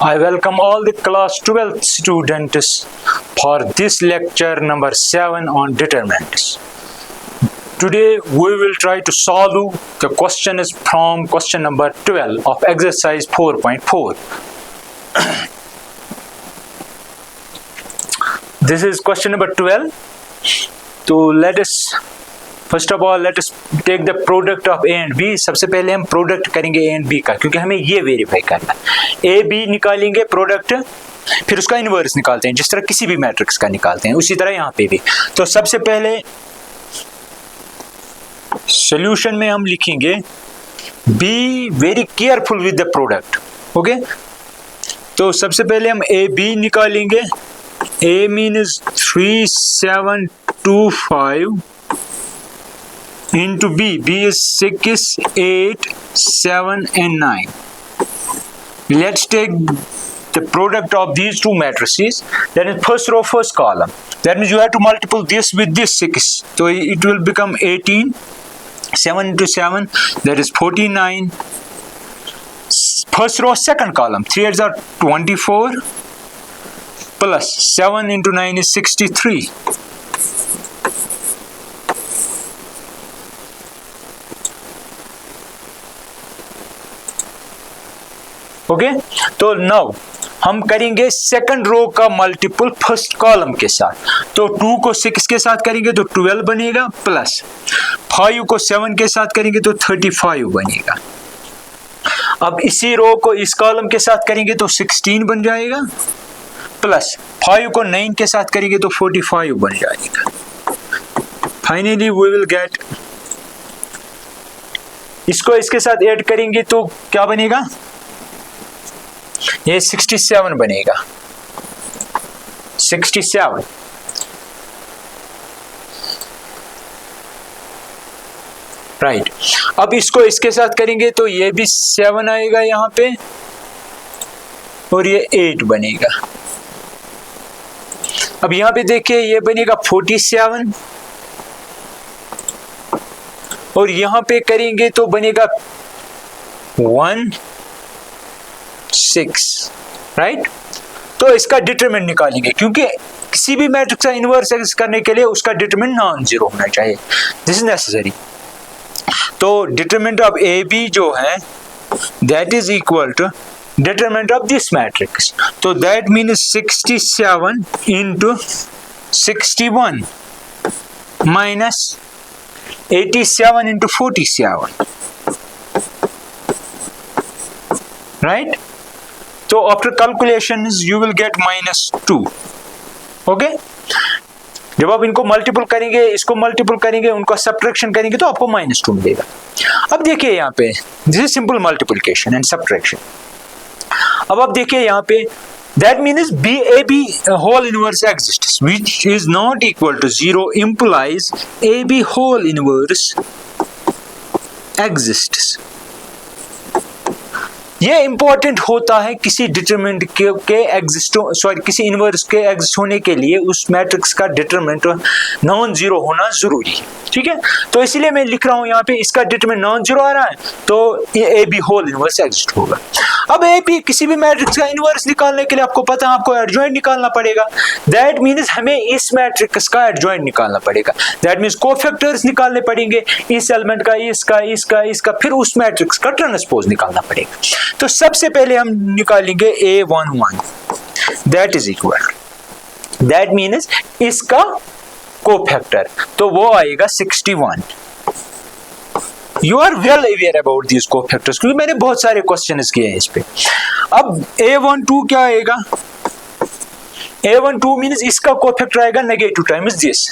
I welcome all the class 12th students for this lecture number 7 on determinants. Today we will try to solve the question is from question number 12 of exercise 4.4. This is question number 12. So let us first of all let us take the product of A and B. सबसे पहले हम product करेंगे A and B का, क्योंकि हमें ये verify करना है। A B निकालेंगे प्रोडक्ट, फिर उसका इनवर्स निकालते हैं, जिस तरह किसी भी मैट्रिक्स का निकालते हैं उसी तरह यहाँ पे भी। तो सबसे पहले सॉल्यूशन में हम लिखेंगे be very careful with the product. Okay, तो सबसे पहले हम ए बी निकालेंगे। ए means 3725 into B. B is 6, 8, 7 and 9. Let's take the product of these two matrices. That is first row, first column. That means you have to multiply this with this 6. So it will become 18. 7 into 7, that is 49. First row, second column. 3 8s are 24. Plus 7 into 9 is 63. Okay, तो now हम करेंगे second row का multiple first column के साथ। तो 2 को 6 के साथ करेंगे तो 12 बनेगा, प्लस 5 को 7 के साथ करेंगे तो 35 बनेगा। अब इसी रो को इस कॉलम के साथ करेंगे तो 16 बन जाएगा, प्लस 5 को 9 के साथ करेंगे तो 45 बन जाएगा। फाइनली वी विल गेट, इसको इसके साथ ऐड करेंगे तो क्या बनेगा, ये 67 बनेगा। 67 राइट। अब इसको इसके साथ करेंगे तो ये भी 7 आएगा यहाँ पे और ये 8 बनेगा। अब यहाँ पे देखिए ये बनेगा 47 और यहाँ पे करेंगे तो बनेगा 16 राइट। तो इसका डिटरमिनेंट निकालेंगे, क्योंकि किसी भी मैट्रिक्स का इनवर्स एक्सिस्ट करने के लिए उसका डिटरमिनेंट नॉन जीरो होना चाहिए। This is necessary. तो डिटरमिनेंट ऑफ ए बी जो है that is equal to determinant of this matrix. तो that means 67 into 61 minus 87 into 47 right. तो after calculations you will get -2। Okay, जब आप इनको मल्टीपल करेंगे, इसको मल्टीपल करेंगे, उनका सब्ट्रैक्शन करेंगे तो आपको -2 मिलेगा। अब देखिए यहाँ पे this is simple multiplication and subtraction. अब आप देखिए यहाँ पे that means AB whole inverse exists, which is not equal to 0 implies AB whole inverse exists. ये इंपॉर्टेंट होता है किसी डिटरमिनेंट के एग्जिस्ट, सॉरी किसी इनवर्स के एग्जिस्ट होने के लिए उस मैट्रिक्स का डिटरमिनेंट नॉन जीरो होना जरूरी है। ठीक है, तो इसीलिए मैं लिख रहा हूं यहाँ पे इसका डिटरमिनेंट नॉन जीरो आ रहा है तो ये A B whole inverse exist होगा। अब ए बी किसी भी मैट्रिक्स का इनवर्स निकालने के लिए आपको पता है आपको एडजॉइंट निकालना पड़ेगा। दैट मीन्स हमें इस मैट्रिक्स का एडजॉइंट निकालना पड़ेगा। दैट मीन्स कोफैक्टर्स निकालने पड़ेंगे, इस एलिमेंट का, इसका, इसका, इसका, फिर उस मैट्रिक्स का ट्रांसपोज निकालना पड़ेगा। तो सबसे पहले हम निकालेंगे A11, that is equal, that means इसका कोफैक्टर, तो वो आएगा 61। You are well aware about this cofactors, क्योंकि मैंने बहुत सारे क्वेश्चंस किए हैं इस पे। अब A12 क्या आएगा, A12 मीन्स इसका कोफैक्टर आएगा नेगेटिव टाइम्स दिस।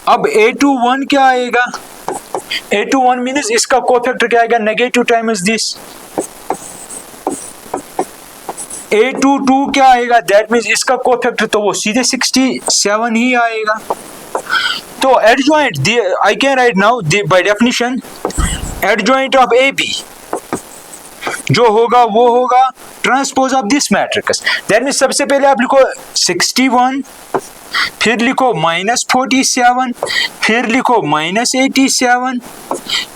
अब A21 क्या आएगा, A21 मीन्स इसका कोफैक्टर क्या आएगा, नेगेटिव टाइम्स दिस। A22 क्या आएगा, दैट मीन्स इसका कोफैक्टर तो वो सीधे 67 ही आएगा। तो adjoint I can write now by definition adjoint of A B जो होगा वो होगा transpose of this matrix. That means सबसे पहले आप लिखो 61, फिर लिखो -47, फिर लिखो -87,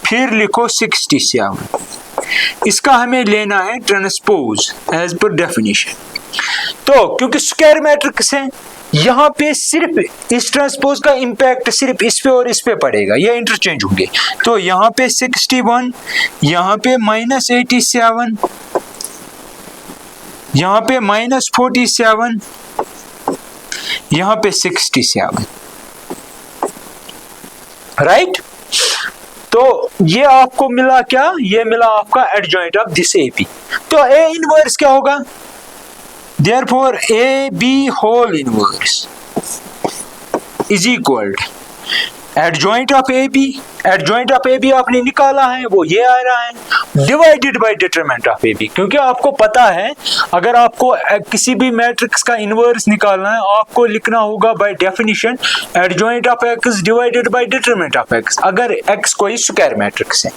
फिर लिखो 67। इसका हमें लेना है ट्रांसपोज एज पर डेफिनेशन। तो क्योंकि स्क्वायर मैट्रिक्स है, यहाँ पे सिर्फ इस ट्रांसपोज का इम्पैक्ट सिर्फ इस पे और इस पे पड़ेगा, ये इंटरचेंज होंगे। तो यहाँ पे 61, यहाँ पे -87, यहाँ पे -47, यहाँ पे 67, राइट। तो ये आपको मिला क्या, ये मिला आपका adjoint of this A B. तो ए इनवर्स क्या होगा, therefore AB whole inverse is equal adjoint of AB, adjoint of AB आपने निकाला है वो ये आ रहा है, divided by determinant of AB। क्योंकि आपको पता है अगर आपको किसी भी मैट्रिक्स का इनवर्स निकालना है आपको लिखना होगा by definition adjoint of X divided by determinant of X, अगर X कोई स्क्वायर मैट्रिक्स है।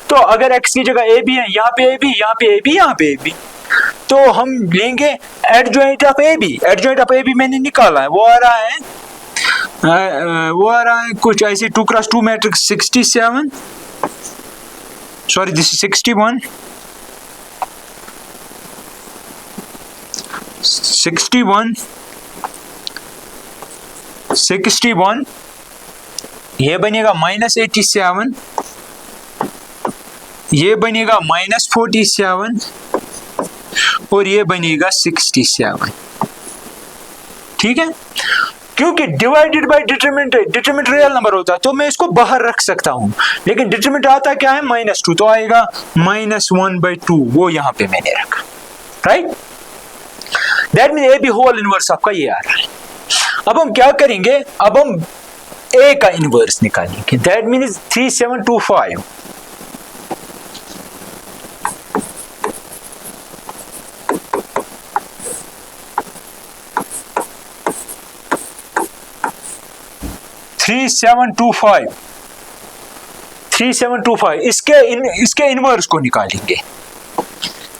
तो अगर X की जगह AB है, यहाँ पे AB, यहाँ पे AB, यहाँ पे AB, तो हम लेंगे adjoint of A B. Adjoint of A B मैंने निकाला है, वो आ रहा है कुछ ऐसे 2x2 matrix 67, sorry this is 61, 61, ये बनेगा -87, ये बनेगा -47 और ये बनेगा 67, ठीक है। क्योंकि divided by determinant, determinant real number होता है तो मैं इसको बाहर रख सकता हूं, लेकिन डिटरमिनेंट आता क्या है -2, तो आएगा -1/2, वो यहां पे मैंने रखा, right. That mean A B whole inverse आपका ये आ रहा है। अब हम क्या करेंगे, अब हम ए का इनवर्स निकालेंगे, दैट मीन 3725। इसके इनवर्स को निकालेंगे।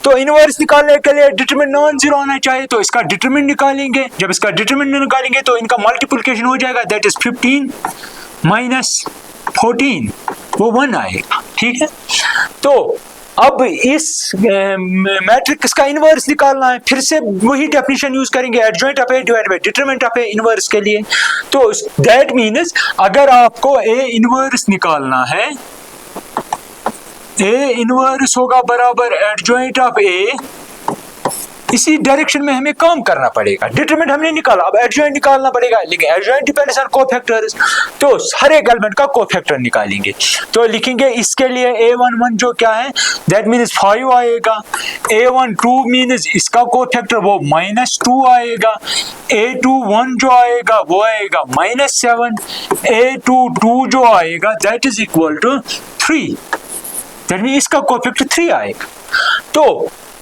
तो इनवर्स निकालने के लिए डिटरमिनेंट नॉन जीरो होना चाहिए, तो इसका डिटरमिनेंट निकालेंगे। जब इसका डिटरमिनेंट निकालेंगे तो इनका मल्टीप्लिकेशन हो जाएगा, दैट इज 15 - 14, वो 1 आएगा, ठीक है। तो अब इस मैट्रिक्स का इनवर्स निकालना है, फिर से वही डेफिनेशन यूज करेंगे, adjoint of A divided by determinant of A inverse के लिए। तो दैट मीन्स अगर आपको ए इनवर्स निकालना है, ए इनवर्स होगा बराबर एडजॉइंट ऑफ ए, इसी डायरेक्शन में हमें काम करना पड़ेगा। डिटरमिनेंट हमने निकाला, अब एडजॉइंट निकालना पड़ेगा, लेकिन एडजॉइंट डिपेंड्स ऑन कोफैक्टर्स, तो हर एक एलिमेंट का कोफैक्टर निकालेंगे। तो लिखेंगे इसके लिए A11 जो क्या है, दैट मीन्स 5 आएगा। A12 मीन्स इसका कोफैक्टर वो -2 आएगा। A21 जो आएगा वो आएगा -7। A22 जो आएगा that is equal to 3, that means इसका कोफैक्टर 3 आएगा। तो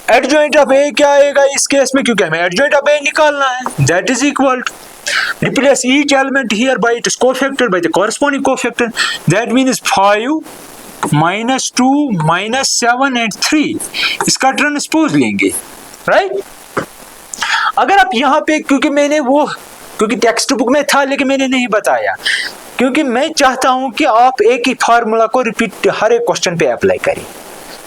एडजॉइंट ऑफ ए क्या आएगा इस केस में, क्योंकि हमें एडजॉइंट ऑफ ए निकालना है, that is equal to replace each element here by its cofactor by the corresponding cofactor, that means 5 -2 -7 and 3, इसका ट्रांसपोज लेंगे, राइट। अगर आप यहाँ पे, क्योंकि टेक्स्ट बुक में था लेकिन मैंने नहीं बताया, क्योंकि मैं चाहता हूं कि आप एक ही फार्मूला को रिपीट हर एक क्वेश्चन पे अप्लाई करें,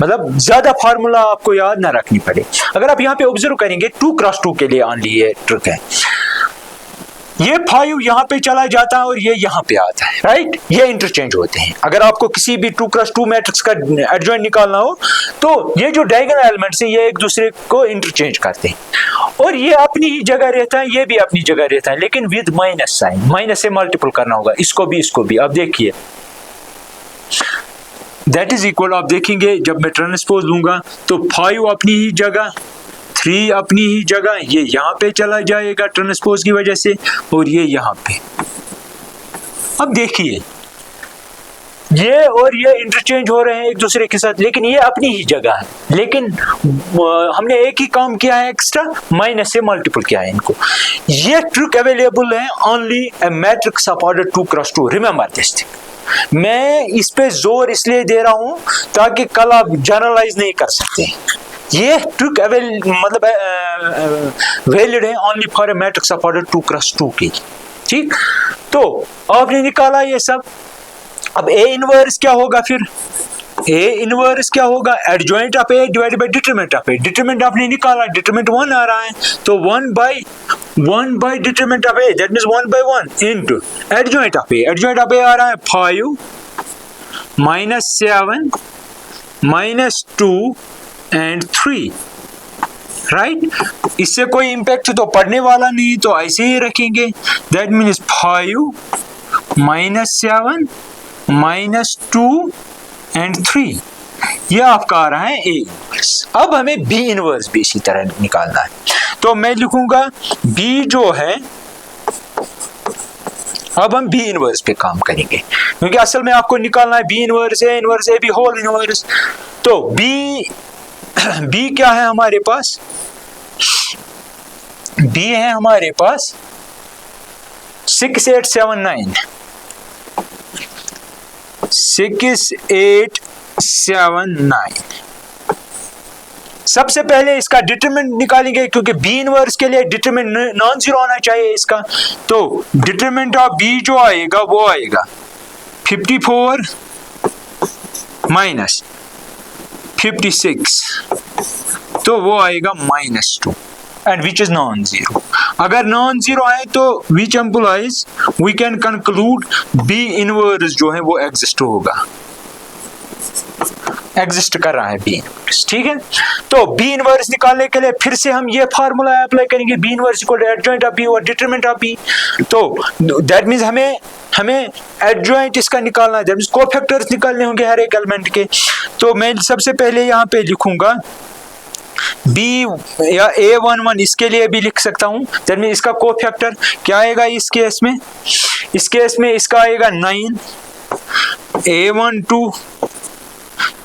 मतलब ज्यादा फार्मूला आपको याद ना रखनी पड़े। अगर आप यहाँ पे ऑब्जर्व करेंगे 2x2 के लिए ऑनली ये ट्रिक है, ये 5 यहाँ पे चला जाता है और ये यहाँ पे आता है, राइट, ये इंटरचेंज होते हैं। अगर आपको किसी भी 2x2 मैट्रिक्स का एडजॉइंट निकालना हो तो ये जो डायगोनल एलिमेंट्स हैं ये एक दूसरे को इंटरचेंज करते हैं, और ये अपनी ही जगह रहता है, ये भी अपनी जगह रहता है, लेकिन विद माइनस साइन, माइनस से मल्टीपल करना होगा, इसको भी। अब देखिए दैट इज इक्वल, आप देखेंगे जब मैं ट्रांसपोज लूंगा तो 5 अपनी ही जगह, 3 अपनी ही जगह, ये यहाँ पे चला जाएगा ट्रांसपोज की वजह से, और ये यहाँ पे। अब देखिए ये और ये इंटरचेंज हो रहे हैं एक दूसरे के साथ, लेकिन ये अपनी ही जगह है, लेकिन हमने एक ही काम किया है एक्स्ट्रा, माइनस से मल्टीपल किया है इनको। ये ट्रिक अवेलेबल है only A matrix of order 2x2, remember this thing. मैं इस पे जोर इसलिए दे रहा हूं ताकि कल आप जनरलाइज नहीं कर सकते। ये ट्रिक मतलब वैलिड है only for a matrix of order 2x2 की, ठीक। तो आपने निकाला ये सब, अब ए इनवर्स क्या होगा फिर, ए इनवर्स क्या होगा, adjoint of A divided by determinant of A. Determinant आपने निकाला, डिटरमिनेंट 1 आ रहा है, तो 1 by determinant of A, that means 1 by 1 into adjoint of A. Adjoint of A आ रहा है 5 -7 -2 and 3, राइट। इससे कोई इम्पैक्ट तो पड़ने वाला नहीं, तो ऐसे ही रखेंगे। दैट मीन्स 5 -7 -2 and 3, ये आपका आ रहा है ए इनवर्स। अब हमें बी इनवर्स भी इसी तरह निकालना है, तो मैं लिखूंगा बी जो है, अब हम बी इनवर्स पे काम करेंगे, क्योंकि असल में आपको निकालना है B inverse A B whole inverse. तो बी क्या है हमारे पास, बी है हमारे पास 6 8 7 9 6 8 7 9। सबसे पहले इसका डिटरमिनेंट निकालेंगे, क्योंकि बी इनवर्स के लिए डिटरमिनेंट नॉन जीरो होना चाहिए इसका। तो डिटरमिनेंट ऑफ बी जो आएगा वो आएगा 54 माइनस 56, तो वो आएगा -2 and which is non zero. अगर नॉन जीरो है तो which implies we can conclude B inverse जो है वो एग्जिस्ट होगा, एग्जिस्ट कर रहा है बी इनवर्स, ठीक है। तो बी इनवर्स निकालने के लिए फिर से हम ये फार्मूला अप्लाई करेंगे, B inverse equal to adjoint of B और डिटरमिनेंट ऑफ बी। तो दैट मींस हमें एडजॉइंट इसका निकालना है, दैट मींस कोफैक्टर्स निकालने होंगे हर एक एलिमेंट के। तो मैं सबसे पहले यहाँ पे लिखूंगा बी या A11, इसके लिए भी लिख सकता हूँ। दैट मींस इसका कोफैक्टर क्या आएगा इस केस में, इसका आएगा 9, A12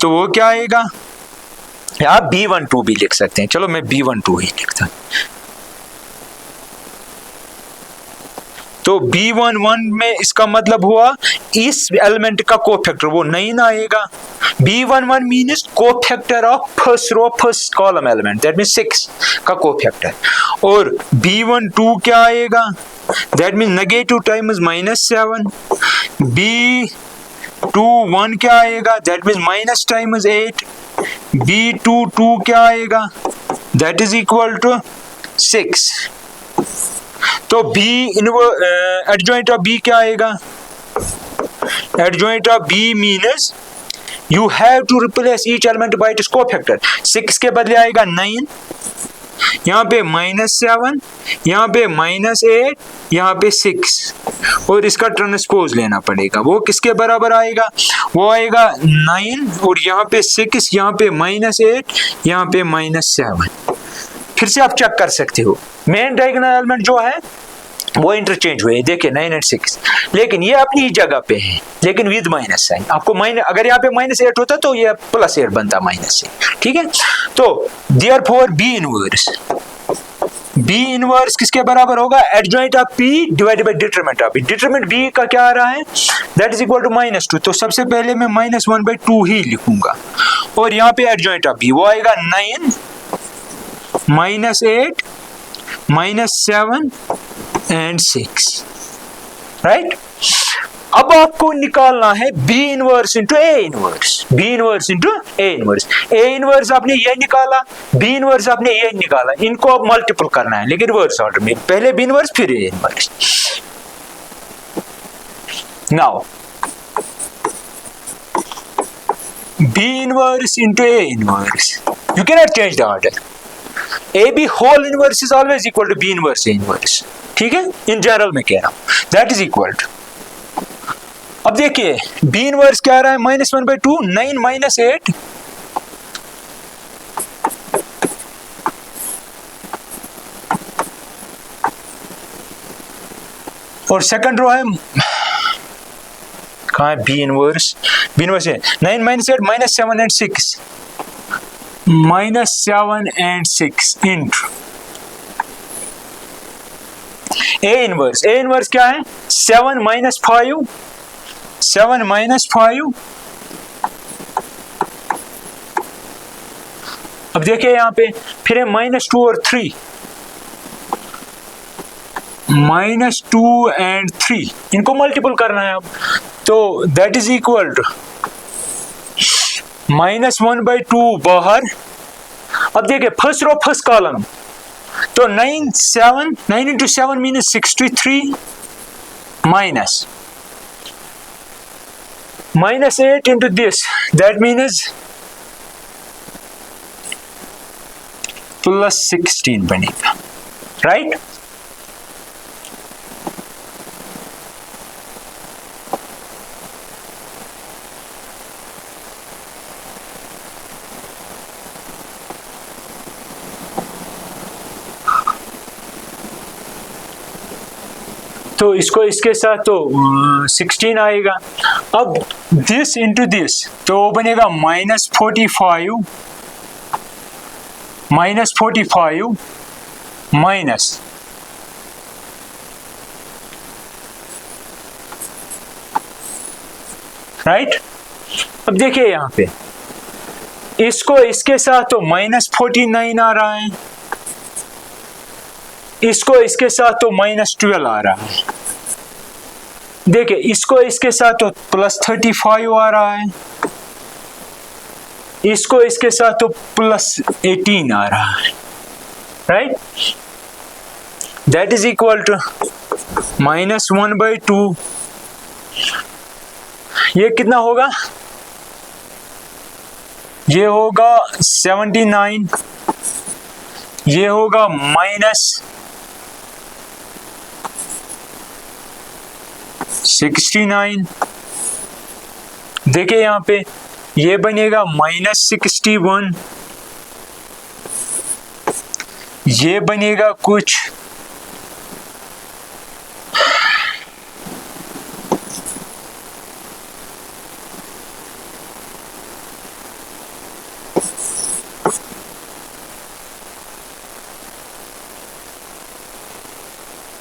तो वो क्या आएगा, आप B12 भी लिख सकते हैं, चलो मैं B12 ही लिखता हूं। तो B11 में इसका मतलब हुआ इस एलिमेंट का कोफैक्टर वो 9 आएगा। B11 means cofactor of first row first column element, that means 6 का कोफैक्टर। और B12 क्या आएगा, that means negative times -7। B21 क्या आएगा, that means minus times 8। B22 क्या आएगा, दैट इज इक्वल टू 6। तो B एडजॉइंट ऑफ B क्या आएगा, adjoint of B means you have to replace each element by its cofactor. 6 के बदले आएगा 9, यहाँ पे -7, यहाँ पे -8, यहाँ पे 6, और इसका ट्रांसपोज लेना पड़ेगा। वो किसके बराबर आएगा, वो आएगा 9 और यहाँ पे 6, यहाँ पे -8, यहाँ पे -7। फिर से आप चेक कर सकते हो, मेन डायगोनल एलिमेंट जो है वो इंटरचेंज हुए, देखिए 9 और 6, लेकिन ये अपनी ही जगह पे है, लेकिन विद माइनस साइन। आपको अगर यहाँ पे -8 होता तो ये +8 बनता -8, ठीक है। तो देयरफॉर बी इनवर्स किसके बराबर होगा, adjoint of P divided by determinant of B। Determinant B का क्या आ रहा है, दैट इज इक्वल टू -2। तो सबसे पहले मैं -1/2 ही लिखूंगा, और यहाँ पे एडजॉइंट ऑफ B वो आएगा 9 -8 -7 and 6, राइट। अब आपको निकालना है B inverse into A inverse, B inverse into A inverse. A inverse आपने ये निकाला, B इनवर्स आपने ये निकाला, इनको अब मल्टीपल करना है, लेकिन रिवर्स ऑर्डर में, पहले B इनवर्स फिर A inverse. Now B inverse into A inverse, you can not change the order. AB whole inverse is always equal to B inverse A inverse, ठीक है, इन जनरल में कह रहा हूं, that is equal to. अब देखिए B inverse क्या आ रहा है, -1/2, 9 -8, और सेकंड रो है, कहाँ है B इनवर्स है 9 -8 -7 and 6, -7 and 6 into A inverse क्या है, 7 -5, 7 -5। अब देखिए यहाँ पे फिर है -2 और 3, -2 and 3, इनको मल्टीपल करना है अब। तो दैट इज इक्वल टू -1/2 बाहर। अब देखिए फर्स्ट रो फर्स्ट कॉलम, तो 9 into 7 means 63 minus 8 into this, that means plus 16 बनेगा, राइट। तो इसको इसके साथ तो 16 आएगा। अब दिस इंटू दिस तो बनेगा -45 माइनस, राइट। अब देखिए यहाँ पे इसको इसके साथ तो -49 आ रहा है, इसको इसके साथ तो -12 आ रहा है। देखिए इसको इसके साथ तो +35 आ रहा है, इसको इसके साथ तो +18 आ रहा है, right. That is equal to -1/2। ये कितना होगा? ये होगा 79, ये होगा -69। देखिए यहाँ पे ये बनेगा -61, ये बनेगा कुछ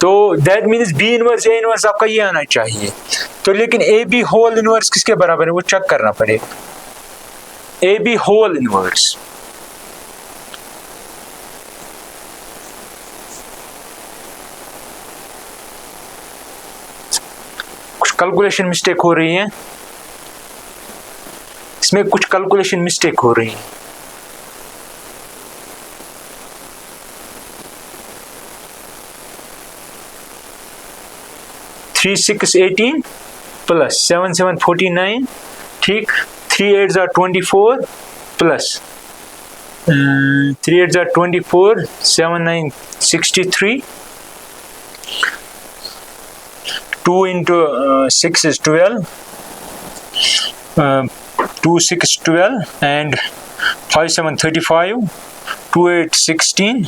तो that means B inverse A inverse आपका ये आना चाहिए। तो लेकिन ए बी होल इनवर्स किसके बराबर है वो चेक करना पड़ेगा। ए बी होल इनवर्स कुछ कैलकुलेशन मिस्टेक हो रही है, इसमें कुछ कैलकुलेशन मिस्टेक हो रही है। थ्री 6 18 प्लस 7 7 49, ठीक। 3 8 24 प्लस 3 8 24, 7 9 63, 2 into 6 is 12, 2 6 12 and 5 7 35, 2 8 16,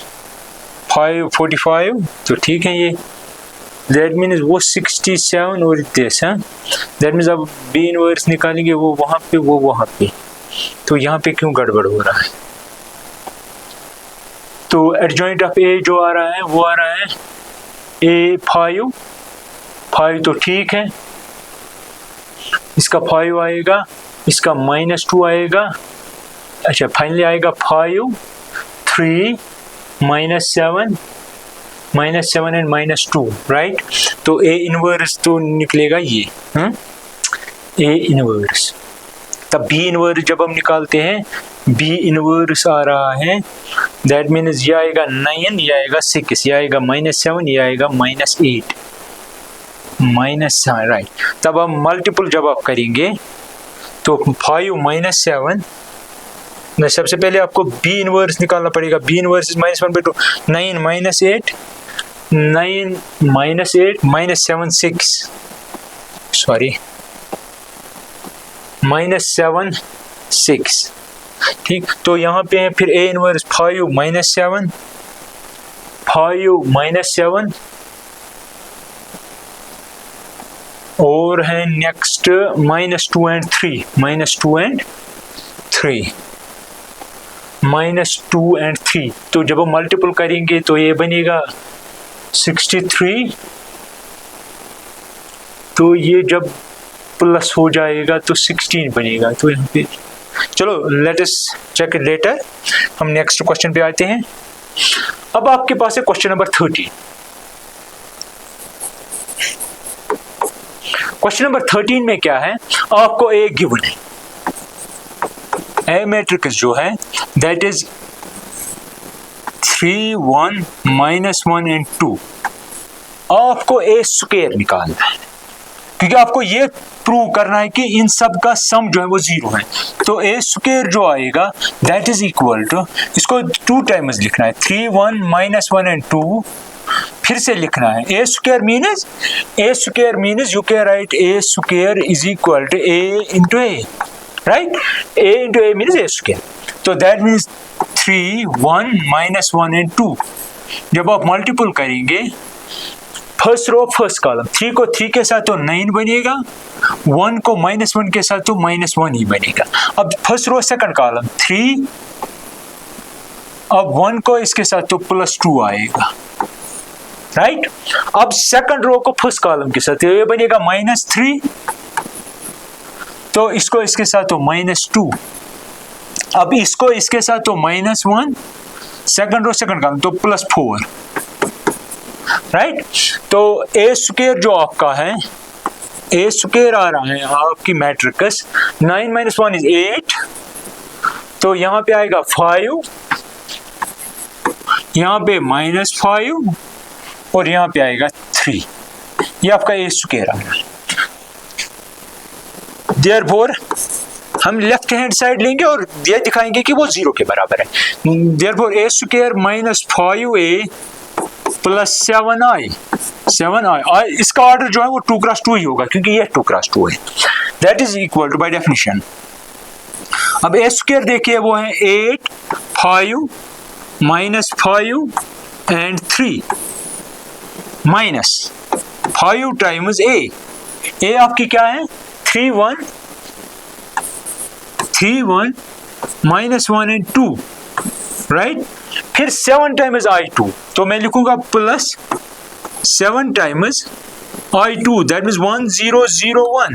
5 45। तो ठीक है, ये दैट मीन्स वो 67 और दिस है। दैट मीन्स अब बी इनवर्स निकालेंगे वो वहाँ पे वो वहाँ पे, तो यहाँ पे क्यों गड़बड़ हो रहा है? तो एडजॉइंट ऑफ ए जो आ रहा है वो आ रहा है ए 5 तो ठीक है, इसका 5 आएगा, इसका -2 आएगा। अच्छा फाइनली आएगा 5 3 -7 एंड -2, राइट। तो ए इनवर्स तो निकलेगा ये, ए इनवर्स। तब बी इनवर्स जब हम निकालते हैं, बी इनवर्स आ रहा है, दैट मीन्स ये आएगा 9, ये आएगा 6, ये आएगा -7, ये आएगा -8 -7, राइट। तब हम मल्टीपल जब आप करेंगे तो 5 -7, सबसे पहले आपको बी इनवर्स निकालना पड़ेगा। बी इनवर्स -1/2, 9 -8, 9 -8 -7 6, सॉरी -7 6, ठीक। तो यहाँ पे है फिर ए इनवर्स 5 -7, 5 -7 और है नेक्स्ट -2 and 3, -2 and 3। तो जब हम मल्टीपल करेंगे तो ये बनेगा 63, तो ये जब प्लस हो जाएगा तो 16 बनेगा। तो यहाँ पे चलो let us check it later. हम नेक्स्ट क्वेश्चन पे आते हैं। अब आपके पास है क्वेश्चन नंबर 13। क्वेश्चन नंबर 13 में क्या है, आपको ए गिवन है, ए मैट्रिक्स जो है दैट इज 3 1 -1 एंड 2। आपको ए स्क्वायर निकालना है क्योंकि आपको ये प्रूव करना है कि इन सब का सम जो है वो 0 है। तो ए स्क्वायर जो आएगा दैट इज इक्वल टू, इसको 2 टाइम्स लिखना है, 3 1 -1 एंड 2 फिर से लिखना है। A square means you can write A square is equal to A into A, right? A into A means A square. तो दैट मीन्स 3 1 -1 एंड 2 जब आप मल्टीपल करेंगे फर्स्ट रो फर्स्ट कॉलम, 3 को 3 के साथ तो 9 बनेगा, 1 को -1 के साथ तो -1 ही बनेगा। अब फर्स्ट रो सेकंड कॉलम 3, अब 1 को इसके साथ तो +2 आएगा, राइट? अब सेकंड रो को फर्स्ट कॉलम के साथ ये बनेगा -3, तो इसको इसके साथ तो -2, अब इसको इसके साथ तो -1, सेकंड रो सेकंड कॉलम तो +4, राइट? तो ए स्क्वायर जो आपका है, ए स्क्वायर आ रहा है आपकी मैट्रिक्स 9 - 1 इज 8, तो यहां पे आएगा 5, यहां पे -5 और यहां पे आएगा 3। ये आपका ए स्क्वायर आ रहा है। देयरफॉर हम लेफ्ट हैंड साइड लेंगे और ये दिखाएंगे कि वो 0 के बराबर है। देयरफॉर ए स्क्वायर -5a + 7i, इसका ऑर्डर जो है वो 2x2 ही होगा क्योंकि ये 2x2 है। That is equal to by definition. अब ए स्क्वायर देखिए वो है 8 5 -5 एंड 3 -5 टाइम्स ए आपकी क्या है 3 1 -1 एंड 2, राइट? फिर 7 टाइम्स i2, तो मैं लिखूंगा +7 times i2, that means 1 0 0 1,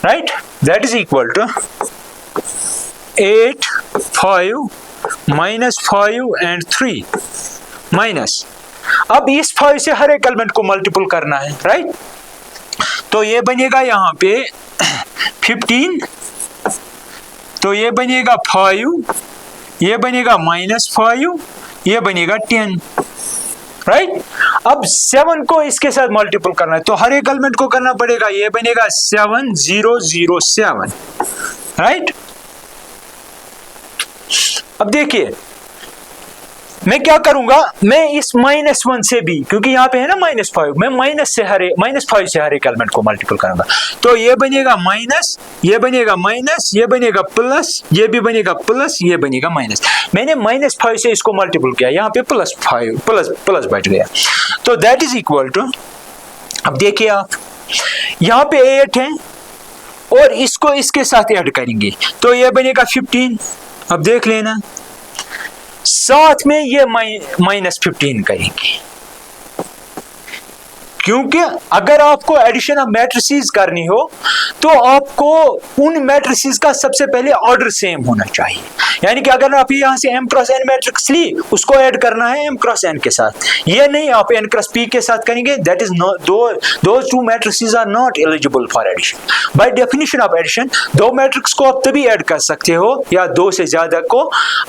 right? That is equal to 8 5 -5 and 3 minus. अब इस 5 से हर एक एलिमेंट को मल्टीपल करना है, राइट? तो ये बनेगा यहाँ पे 15, तो ये बनेगा 5, ये बनेगा -5, ये बनेगा 10, राइट? अब 7 को इसके साथ मल्टीपल करना है तो हर एक एलिमेंट को करना पड़ेगा, ये बनेगा 7 0 0 7, राइट? अब देखिए मैं क्या करूंगा, मैं इस -1 से भी, क्योंकि यहाँ पे है ना -5, मैं -5 से हर एक एलिमेंट को मल्टीपल करूंगा, तो ये बनेगा माइनस, ये बनेगा माइनस, ये बनेगा प्लस, ये भी बनेगा प्लस, ये बनेगा माइनस। मैंने -5 से इसको मल्टीपल किया, यहाँ पे +5 प्लस बैठ गया, तो दैट इज इक्वल टू, अब देखिए आप यहाँ पे 8 है और इसको इसके साथ ऐड करेंगे तो ये बनेगा 15। अब देख लेना साथ में ये -15 करेंगे, क्योंकि अगर आपको एडिशन ऑफ मैट्रिसेस करनी हो तो आपको उन मैट्रिसेस का सबसे पहले ऑर्डर सेम होना चाहिए। यानी कि अगर आप यहाँ से m क्रॉस n मैट्रिक्स ली, उसको ऐड करना है m क्रॉस n के साथ, ये नहीं आप n क्रॉस p के साथ करेंगे, that is those two matrices are not eligible for addition. By definition of addition, दो मैट्रिक्स को आप तभी ऐड कर सकते हो या दो से ज्यादा को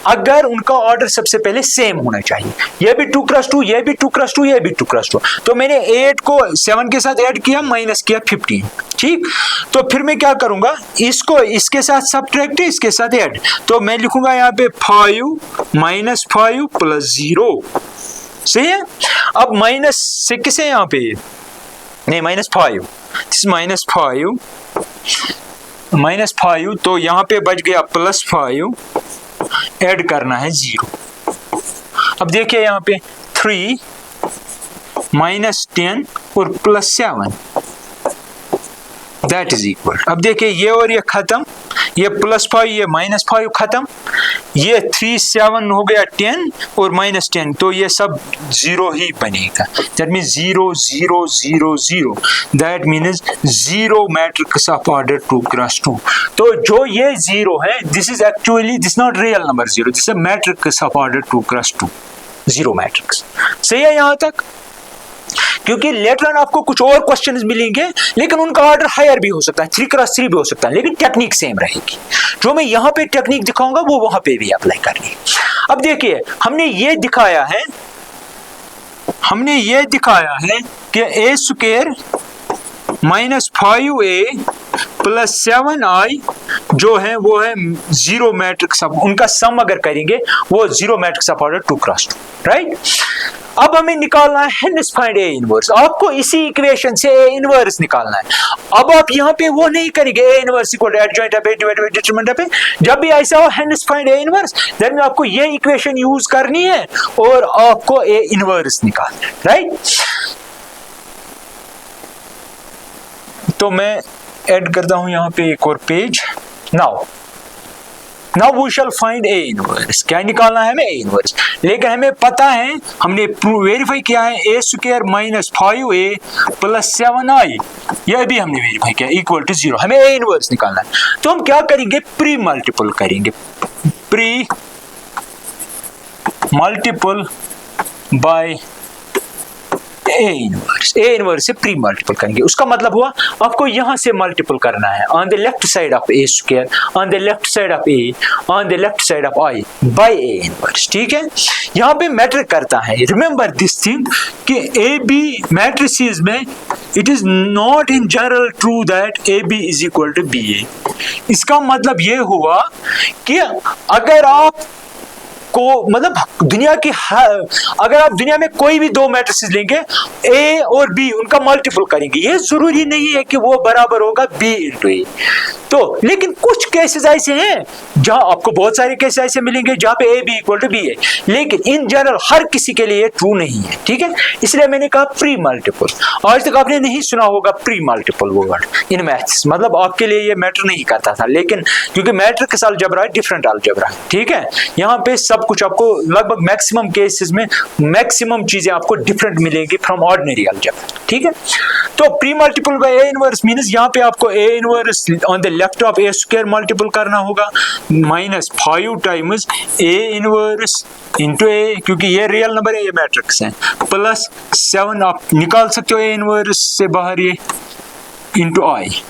अगर उनका ऑर्डर सबसे पहले सेम होना चाहिए। ये भी 2x2, ये भी 2x2, ये भी 2x2। तो मैंने 8 को 7 के साथ ऐड किया, माइनस किया 15, ठीक? तो फिर मैं क्या करूंगा, इसको इसके साथ सब्ट्रैक्ट, इसके साथ ऐड, तो मैं लिखूंगा यहाँ पे 5 -5 + 0, सही है? अब माइनस से किसे यहाँ पे नहीं -5, -5, तो यहाँ पे बच गया +5, ऐड करना है 0। अब देखिए यहाँ पे 3 -10 और +7, दैट इज इक्वल। अब देखिए ये और ये खत्म, ये +5 ये -5 खत्म, ये 3 7 हो गया 10 और -10, तो ये सब 0 ही बनेगा। That means 0 0 0 0, that means 0 matrix of order 2x2। तो जो ये 0 है, this is actually this not real number 0, this is matrix of order 2x2, 0 matrix. सही है यहाँ तक? क्योंकि लेटर ऑन आपको कुछ और क्वेश्चंस मिलेंगे लेकिन उनका ऑर्डर हायर भी हो सकता है, 3x3 भी हो सकता है, लेकिन टेक्निक सेम रहेगी। जो मैं यहाँ पे टेक्निक दिखाऊंगा वो वहां पे भी अप्लाई करनी है। अब देखिए हमने ये दिखाया है कि a square minus 5a plus 7i जो है वो है जीरो मैट्रिक्स ऑफ, उनका सम अगर करेंगे वो zero matrix of order 2x2, right. अब हमें निकालना है हेंस फाइंड ए इनवर्स। आपको इसी इक्वेशन से ए इनवर्स निकालना है। अब आप यहाँ पे वो नहीं करेंगे A inverse equal adjoint of A divided by determinant of A. जब भी ऐसा हो hence find A inverse, then आपको ये इक्वेशन यूज करनी है और आपको ए इनवर्स निकालना है, राइट। तो मैं ऐड करता हूं यहाँ पे एक और page. Now we shall find A inverse. क्या निकालना है हमें? A inverse. लेकिन हमें पता है, हमने वेरीफाई किया है A square minus 5a plus 7i, यह भी हमने वेरीफाई किया इक्वल टू 0। हमें ए इनवर्स निकालना है तो हम क्या करेंगे? प्री मल्टीपल करेंगे, pre multiple by A inverse से प्री मल्टीपल करेंगे। उसका मतलब हुआ आपको यहां से मल्टीपल करना है on the left side of A square, on the left side of A, on the left side of I by A inverse, ठीक है। यहां पे मैटर करता है, रिमेंबर दिस थिंग कि ए बी मैट्रिसेस में it is not in general true that A B is equal to B A. इसका मतलब ये हुआ कि अगर आप को मतलब दुनिया की अगर आप दुनिया में कोई भी दो मैट्रिसेस लेंगे ए और बी, उनका मल्टीपल करेंगे, ये जरूरी नहीं है कि वो बराबर होगा बी इंटू ए। तो लेकिन कुछ केसेस ऐसे हैं जहां आपको बहुत सारे केसेस ऐसे मिलेंगे जहां पे A B equal to B है, लेकिन इन जनरल हर किसी के लिए ट्रू नहीं है, ठीक है। इसलिए मैंने कहा प्री मल्टीपल। आज तक आपने नहीं सुना होगा pre multiple word in maths, मतलब आपके लिए ये मैटर नहीं करता था, लेकिन क्योंकि मैट्रिक्स अलजेब्रा है, डिफरेंट अलजेब्रा है, ठीक है। यहाँ पे सब कुछ आपको लगभग मैक्सिमम केसेस में मैक्सिमम चीजें आपको डिफरेंट मिलेंगी फ्रॉम ऑर्डिनरी अलजेब्रा, ठीक है। तो pre multiple by A inverse means यहाँ पे आपको A inverse on the left of A square multiple करना होगा minus 5 times A inverse into A, क्योंकि ये रियल नंबर है, ये मैट्रिक्स है, प्लस 7 आप निकाल सकते हो ए इनवर्स से बाहर ये इंटू आई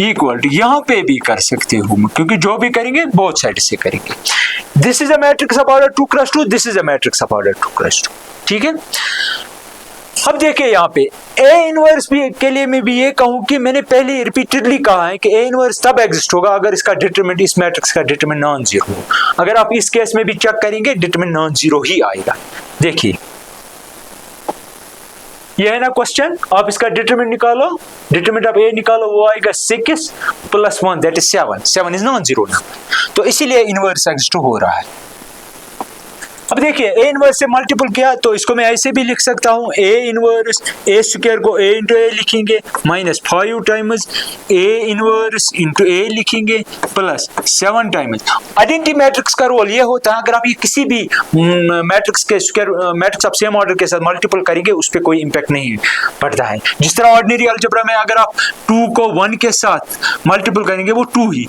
इक्वल टू, यहाँ पे भी कर सकते हो क्योंकि जो भी करेंगे बोथ साइड से करेंगे। This is a matrix of order 2x2, this is a matrix of order 2x2, ठीक है। अब देखिए यहाँ पे ए इनवर्स भी के लिए मैं भी ये कहूं कि मैंने पहले रिपीटेडली कहा है कि ए इनवर्स तब एग्जिस्ट होगा अगर इसका डिटरमिनेंट, इस मैट्रिक्स का डिटरमिनेंट नॉन जीरो हो। अगर आप इस केस में भी चेक करेंगे डिटरमिनेंट नॉन जीरो ही आएगा। देखिए ये है ना क्वेश्चन, आप इसका डिटरमिनेंट निकालो, डिटरमिनेंट ऑफ ए निकालो, वो आएगा 6 plus 1 that is 7 is non zero number, तो इसीलिए इनवर्स एग्जिस्ट हो रहा है। अब देखिए ए इनवर्स से मल्टीपल किया तो इसको मैं ऐसे भी लिख सकता हूं, ए इनवर्स ए स्क्वायर को ए इंटू ए लिखेंगे minus 5 times A inverse into A लिखेंगे प्लस 7 टाइम्स। आइडेंटिटी मैट्रिक्स का रोल ये होता है, अगर आप ये किसी भी मैट्रिक्स के square matrix of same order के साथ मल्टीपल करेंगे उस पर कोई इंपैक्ट नहीं पड़ता है। जिस तरह ऑर्डिनरी अलजेब्रा में अगर आप 2 को 1 के साथ मल्टीपल करेंगे वो 2 ही,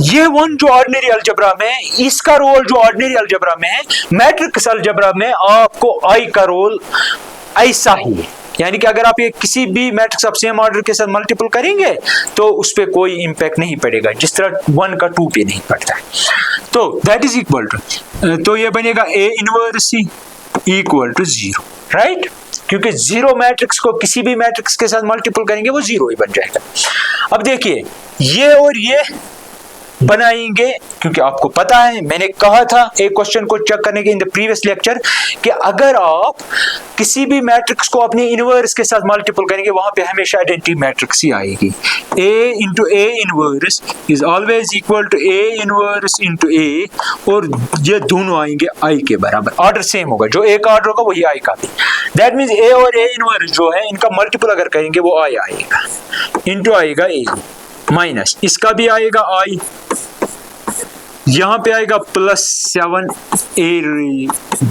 ये 1 जो ऑर्डिनरी अलजेब्रा में, इसका रोल जो ऑर्डिनरी अलजेब्रा में है, मैट्रिक्स अलजेब्रा में आपको आई का रोल ऐसा ही है। यानी कि अगर आप ये किसी भी मैट्रिक्स ऑफ सेम ऑर्डर के साथ मल्टीपल करेंगे तो उस पर कोई इंपैक्ट नहीं पड़ेगा, जिस तरह 1 का 2 पे नहीं पड़ता है। तो दैट इज इक्वल टू, तो ये बनेगा A inverse equal to 0, right, क्योंकि जीरो मैट्रिक्स को किसी भी मैट्रिक्स के साथ मल्टीपल करेंगे वो 0 ही बन जाएगा। अब देखिए ये और ये बनाएंगे, क्योंकि आपको पता है मैंने कहा था एक क्वेश्चन को चेक करने के इन द प्रीवियस लेक्चर कि अगर आप किसी भी मैट्रिक्स को अपने इनवर्स के साथ मल्टीपल करेंगे वहां पे हमेशा आइडेंटिटी मैट्रिक्स ही आएगी। A into A inverse is always equal to A inverse into A, और ये दोनों आएंगे आई के बराबर, ऑर्डर सेम होगा, जो ए का ऑर्डर होगा वही आई का भी। दैट मीन्स ए और ए इनवर्स जो है इनका मल्टीपल अगर करेंगे वो आई आएगा, इंटू आएगा ए, माइनस इसका भी आएगा आई, यहाँ पे आएगा +7 A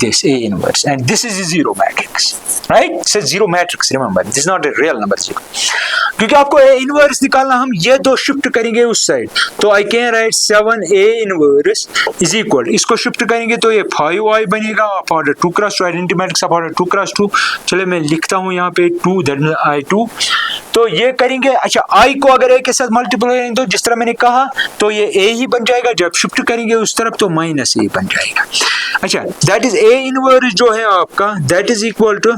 this A inverse and this is a zero matrix, right? It's a zero matrix, remember this is not a real number zero. क्योंकि आपको A inverse निकालना, हम ये दो शिफ्ट करेंगे उस साइड, तो I can write 7A inverse is equal, इसको शिफ्ट करेंगे तो ये 5I बनेगा of order 2 cross 2, identity matrix of order 2 cross 2. चलिए मैं लिखता हूँ यहाँ पे 2, दैट मींस I2. तो ये करेंगे, अच्छा I को अगर A के साथ मल्टीप्लाई करेंगे तो जिस तरह मैंने कहा तो ये A ही बन जाएगा, जब शिफ्ट करेंगे उस तरफ तो -A बन जाएगा. अच्छा, दैट इज A इनवर्स जो है आपका, that is equal to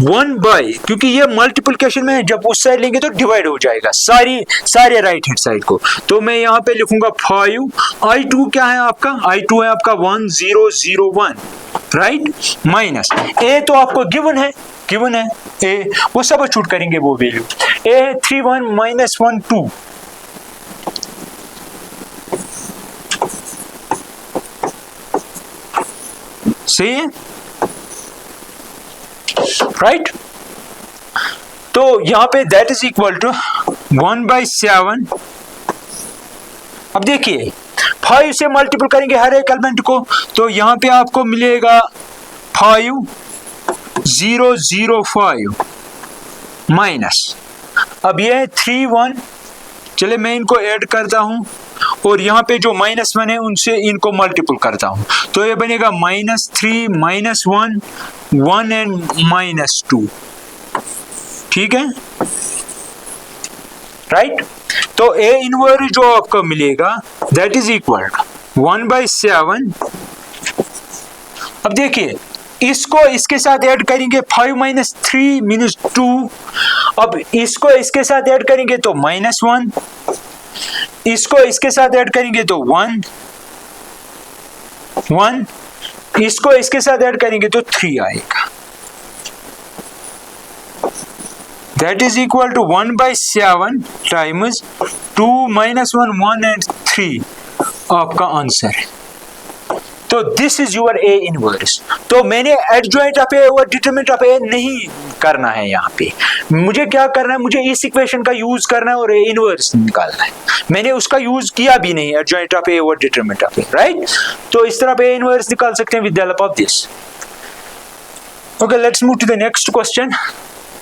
1 by, क्योंकि ये मल्टीप्लिकेशन में जब उस साइड लेंगे तो डिवाइड हो जाएगा सारे राइट हैंड साइड को, तो मैं यहाँ पे लिखूंगा 5. I2 क्या है आपका, I2 है आपका 1001, राइट, माइनस A तो आपको गिवन है A, वो सब्स्टिट्यूट करेंगे वो वैल्यू. A है 31 -1 2, सही है, राइट. तो यहां पे दैट इज इक्वल टू 1/7. अब देखिए 5 से मल्टीपल करेंगे हर एक एलिमेंट को, तो यहां पे आपको मिलेगा 5005 माइनस, अब ये है 31. चले मैं इनको ऐड करता हूं और यहाँ पे जो -1 है उनसे इनको मल्टीपल करता हूं, तो ये बनेगा -3 -1 1 एंड -2, ठीक है, राइट. तो A इनवर्स जो आपको मिलेगा दैट इज इक्वल 1/7. अब देखिए इसको इसके साथ ऐड करेंगे, 5 - 3 मीन्स 2. अब इसको इसके साथ ऐड करेंगे तो -1, इसको इसके साथ ऐड करेंगे तो 1, इसको इसके साथ ऐड करेंगे तो 3 आएगा. That is equal to 1/7 times 2 - 1 1 and 3 आपका आंसर है. तो this is your A inverse. तो मैंने एडजॉइंट ऑफ A और डिटरमिनेंट ऑफ A नहीं करना है यहाँ पे, मुझे क्या करना है, मुझे इस इक्वेशन का यूज करना है और A इनवर्स निकालना है. मैंने उसका यूज किया भी नहीं, एडजॉइंट ऑफ A और डिटरमिनेंट ऑफ A, राइट. तो इस तरह A इनवर्स निकाल सकते हैं with the help of this. Okay, let's move to the next question.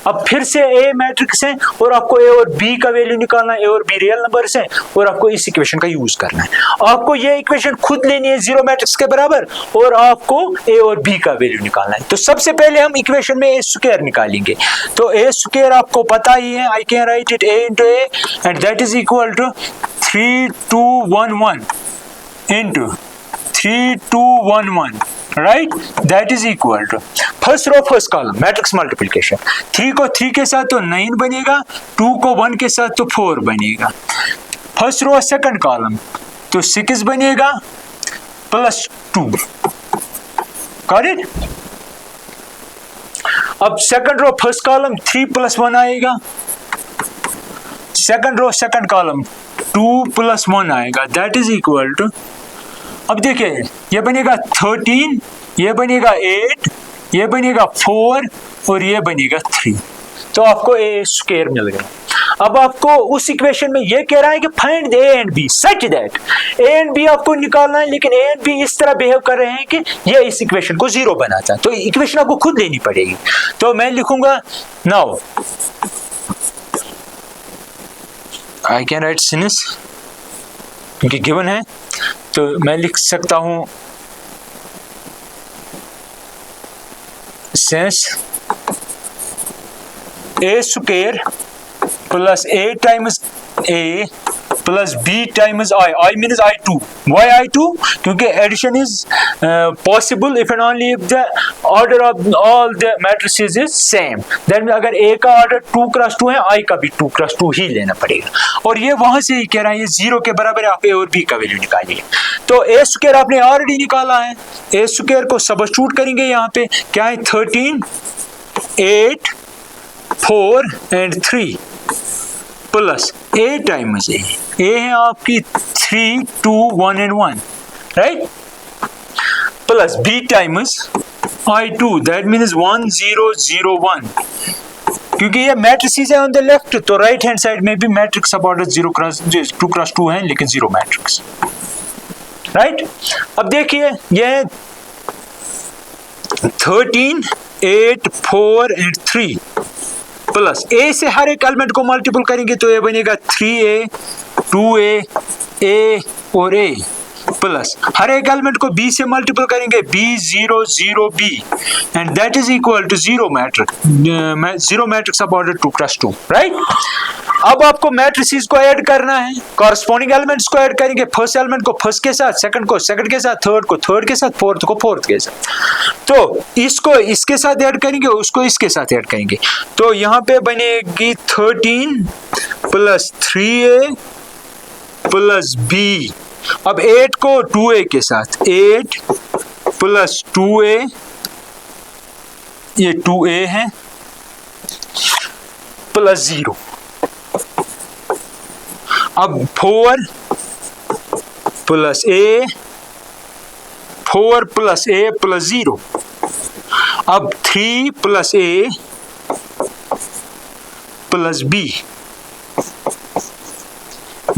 अब फिर से A मैट्रिक्स है और आपको A और B का वैल्यू निकालना है, A और B रियल नंबर्स हैं और आपको इस इक्वेशन का यूज करना है. आपको ये इक्वेशन खुद लेनी है जीरो मैट्रिक्स के बराबर और आपको A और B का वैल्यू निकालना है. तो सबसे पहले हम इक्वेशन में A स्क्वायर निकालेंगे. तो A स्क्वायर आपको पता ही है, I can write it A into A and that is equal to 3211 into 3211, right. That is equal to first row first column matrix multiplication, 3 को 3 के साथ तो 9 बनेगा, 2 को 1 के साथ तो 4 बनेगा. फर्स्ट रो सेकंड कॉलम तो 6 बनेगा +2, गॉट इट. अब सेकंड रो फर्स्ट कॉलम 3 + 1 आएगा, सेकंड रो सेकंड कॉलम 2 + 1 आएगा, दैट इज इक्वल टू, अब देखिए ये बनेगा 13, ये बनेगा 8, ये बनेगा 4 और ये बनेगा 3. तो आपको A स्क्वायर मिल गया. अब आपको उस इक्वेशन में ये कह रहा है कि find A and B such that A and B आपको निकालना है, लेकिन A एंड B इस तरह बिहेव कर रहे हैं कि ये इस इक्वेशन को जीरो बनाता है. तो इक्वेशन आपको खुद लेनी पड़ेगी. तो मैं लिखूंगा now I can write since, क्योंकि गिवन है तो मैं लिख सकता हूं since A square plus A times A plus B times I means I2. Why I2? क्योंकि addition is possible if and only if the order of all the matrices is same. That mean अगर A का order 2 cross 2 है, I का भी 2 cross 2 ही लेना पड़ेगा. और ये वहां से ही कह रहा है ये 0 के बराबर है, आप A और B का वैल्यू निकालिए. तो A स्क्वायर आपने ऑलरेडी निकाला है, A स्क्वायर को सब्स्टिट्यूट करेंगे यहाँ पे, क्या है 13 8 4 and 3 plus A times A है आपकी 3 2 1 and 1, right, plus B times I2 that means 1 0 0 1. क्योंकि ये मैट्रिसेस है ऑन द लेफ्ट, तो राइट हैंड साइड में भी मैट्रिक्स सब ऑर्डर 2 क्रॉस 2 है, लेकिन जीरो मैट्रिक्स. राइट। अब देखिए ये 13, 8, 4 एंड 3 प्लस ए से हर एक एलिमेंट को मल्टीपल करेंगे तो ये बनेगा 3a, 2a, a और a प्लस हर एक एलिमेंट को b से मल्टीपल करेंगे b 0 0 b and that is equal to zero matrix of order 2 + 2, right. अब आपको मैट्रिसेस को ऐड करना है, कॉरस्पॉन्डिंग एलिमेंट्स को ऐड करेंगे, फर्स्ट एलिमेंट को फर्स्ट के साथ, सेकंड को सेकंड के साथ, थर्ड को थर्ड के साथ, फोर्थ को फोर्थ के साथ। तो इसको इसके साथ ऐड करेंगे, उसको इसके साथ ऐड करेंगे, तो यहाँ पे बनेगी 13 + 3a + b। अब 8 को 2a के साथ, 8 + 2a, ये 2a है प्लस 0। अब 4 + a, 4 + a + 0। अब 3 + a + b,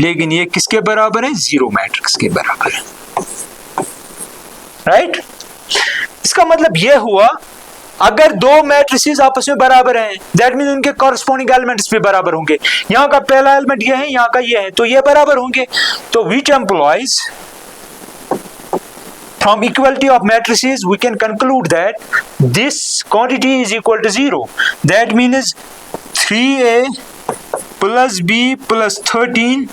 लेकिन ये किसके बराबर है? जीरो मैट्रिक्स के बराबर है, राइट। इसका मतलब ये हुआ अगर दो मैट्रिसेस आपस में बराबर हैं, दैट मीन उनके कॉरस्पॉन्डिंग एलिमेंट्स भी बराबर होंगे। यहाँ का पहला एलिमेंट ये है, यहाँ का ये है, तो ये बराबर होंगे। तो which employees from equality of matrices we can conclude that this quantity is equal to 0. That means 3a + b + 13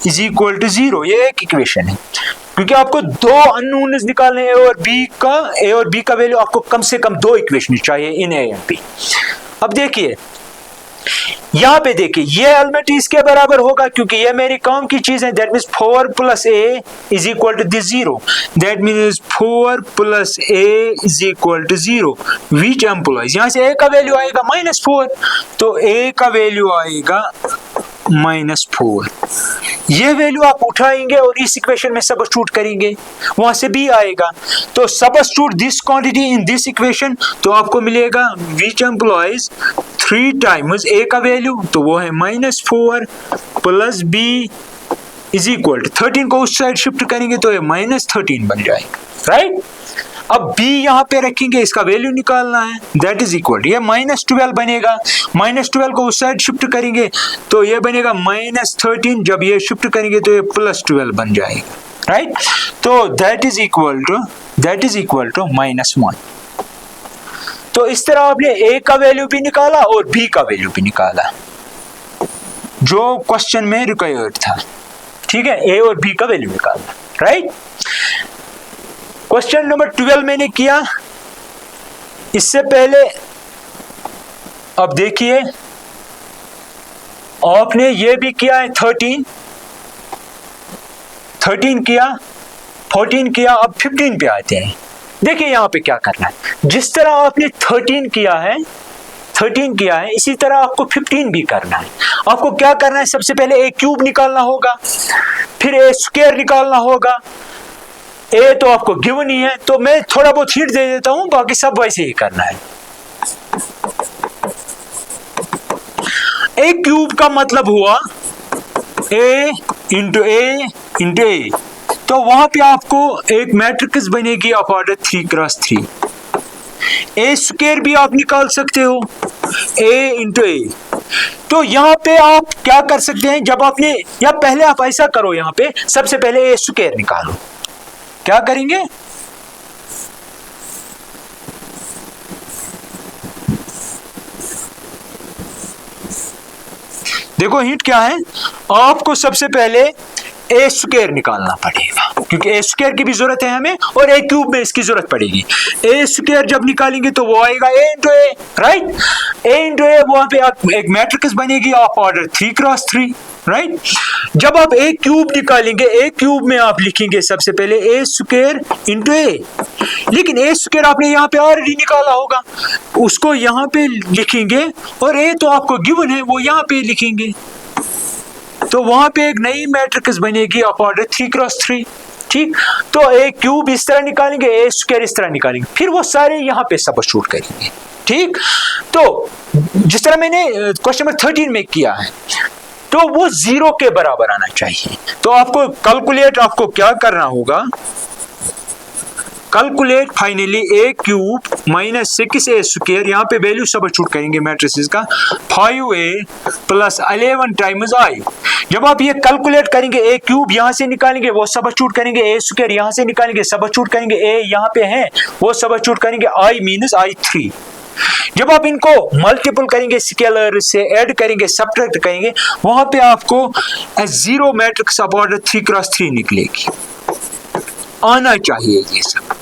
is equal to 0. ये एक इक्वेशन है, क्योंकि आपको दो अननोन्स निकालने हैं, ए और बी का वैल्यू आपको कम से कम दो इक्वेशन चाहिए इन ए एंड बी। अब देखिए यहाँ पे देखिए ये एलिमेंट इसके बराबर होगा क्योंकि ये मेरी काम की चीज है। That means 4 + a is equal to this 0। That means 4 + a is equal to 0। Which implies, यहाँ से a का वैल्यू आएगा -4, तो a का वैल्यू आएगा -4। ये वैल्यू आप उठाएंगे और इस इक्वेशन में सबस्टिट्यूट करेंगे, वहां से b आएगा। तो substitute this quantity in this equation, तो आपको मिलेगा व्हिच एम्प्लॉइज 3 टाइम्स a का वैल्यू, तो वो है -4 + b इज इक्वल टू 13 को उस साइड शिफ्ट करेंगे तो ये -13 बन जाएगा, राइट। अब b यहाँ पे रखेंगे, इसका वैल्यू निकालना है, दैट इज इक्वल ये -12 बनेगा। -12 को उस साइड शिफ्ट करेंगे तो ये बनेगा -13, जब ये शिफ्ट करेंगे तो ये +12 बन जाएगा, राइट। तो दैट इज इक्वल टू -1। तो इस तरह आपने a का वैल्यू भी निकाला और b का वैल्यू भी निकाला जो क्वेश्चन में रिक्वायर्ड था, ठीक है। a और b का वैल्यू निकालना, राइट। क्वेश्चन नंबर 12 मैंने किया। इससे पहले अब देखिए आपने ये भी किया है, 13 किया, 14 किया, अब 15 पे आते हैं। देखिए यहाँ पे क्या करना है, जिस तरह आपने 13 किया है इसी तरह आपको 15 भी करना है। आपको क्या करना है, सबसे पहले a³ निकालना होगा, फिर a² निकालना होगा। a तो आपको गिवन ही है, तो मैं थोड़ा बहुत हिंट दे देता हूं, बाकी सब वैसे ही करना है। a³ का मतलब हुआ a × a × a, तो वहां पे आपको एक मैट्रिक्स बनेगी ऑफ ऑर्डर 3 × 3। a² भी आप निकाल सकते हो, a × a। तो यहाँ पे आप क्या कर सकते हैं, जब आपने, या पहले आप ऐसा करो, यहाँ पे सबसे पहले a² निकालो। क्या करेंगे, देखो हिंट क्या है, आपको सबसे पहले a² निकालना पड़ेगा, क्योंकि a² की भी जरूरत है हमें और a³ में इसकी जरूरत पड़ेगी। a² जब निकालेंगे तो वो आएगा a × a, right. a × a वहां पे एक मैट्रिक्स बनेगी ऑफ ऑर्डर 3 × 3, राइट। जब आप a³ निकालेंगे, a³ में आप लिखेंगे सबसे पहले a² × a, लेकिन a² आपने यहाँ पे ऑलरेडी निकाला होगा, उसको यहाँ पे लिखेंगे और a तो आपको गिवन है, वो यहाँ पे लिखेंगे, तो वहां पे एक नई मैट्रिक्स बनेगी ऑफ ऑर्डर 3 × 3, ठीक। तो a³ इस तरह निकालेंगे, a² इस तरह निकालेंगे, फिर वो सारे यहाँ पे सबस्टिट्यूट करेंगे, ठीक। तो जिस तरह मैंने क्वेश्चन नंबर 13 में किया है, तो वो 0 के बराबर आना चाहिए। तो आपको कैलकुलेट, आपको क्या करना होगा, calculate finally a cube minus 6a square, यहाँ पे वैल्यू सब्स्टिट्यूट करेंगे मैट्रिसेस का, 5a प्लस 11 टाइम्स i। जब आप ये कैलकुलेट करेंगे, a क्यूब यहाँ से निकालेंगे वो सब्स्टिट्यूट करेंगे, a स्क्वायर यहाँ से निकालेंगे सब्स्टिट्यूट करेंगे, a यहाँ पे है वो सब्स्टिट्यूट करेंगे, i मीनस i3। जब आप इनको मल्टीपल करेंगे, स्केलर से ऐड करेंगे, सब्ट्रैक्ट करेंगे, वहां पे आपको zero matrix of order 3x3 निकलेगी। आना चाहिए ये सब,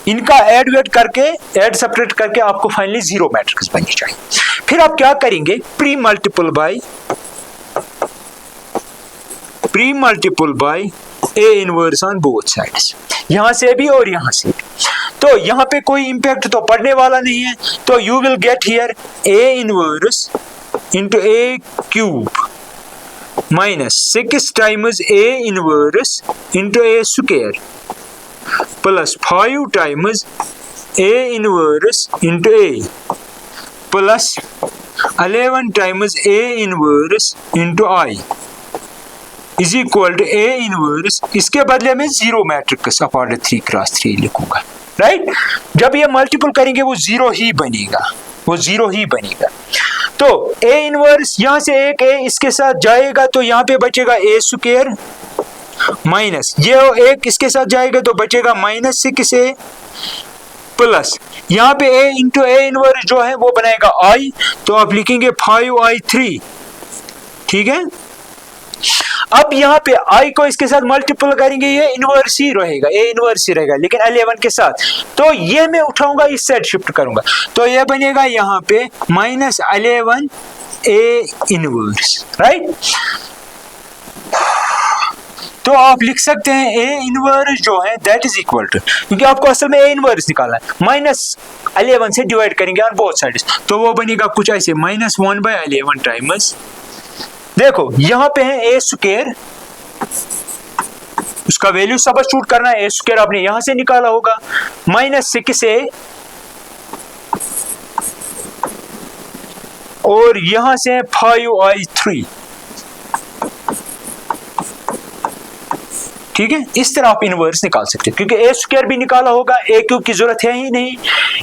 इनका ऐड वेड करके, ऐड सब्ट्रैक्ट करके आपको फाइनली जीरो मैट्रिक्स बननी चाहिए। फिर आप क्या करेंगे, pre multiple by A inverse on both sides, यहां से भी और यहां से भी। तो यहां पे कोई इंपैक्ट तो पड़ने वाला नहीं है, तो you will get here A inverse into A cube minus 6 times A inverse into A square plus 5 times A inverse into A plus 11 times A inverse into I is equal to A inverse. इसके बदले में zero matrix of order 3x3 लिखूंगा, right. जब ये multiple करेंगे वो zero ही बनेगा, वो जीरो ही बनेगा। तो ए इनवर्स यहां से एक ए इसके साथ जाएगा तो यहां पे बचेगा ए स्क्वायर माइनस ये एक इसके साथ जाएगा तो बचेगा माइनस 6a प्लस यहाँ पे a इंटू ए इनवर्स जो है वो बनाएगा i, तो आप लिखेंगे 5i3, ठीक है। अब यहाँ पे i को इसके साथ मल्टीपल करेंगे, ये इनवर्स ही रहेगा, a इनवर्स ही रहेगा लेकिन 11 के साथ, तो ये मैं उठाऊंगा इस साइड शिफ्ट करूंगा, तो ये बनेगा यहाँ पे माइनस 11 a इनवर्स, राइट। तो आप लिख सकते हैं ए इनवर्स जो है दैट इज इक्वल टू, क्योंकि आपको असल में ए इनवर्स निकालना है, माइनस 11 से डिवाइड करेंगे ऑन बोथ साइड्स, तो वो बनेगा कुछ ऐसे -1/11 टाइम्स, देखो यहां पे है ए स्क्वायर, उसका वैल्यू सब्स्टिट्यूट करना है, ए स्क्वायर आपने यहां से निकाला होगा, -6a और यहां से 5i3, ठीक है। इस तरह आप इनवर्स निकाल सकते हैं, क्योंकि ए स्क्वायर भी निकाला होगा, ए क्यूब की जरूरत है ही नहीं,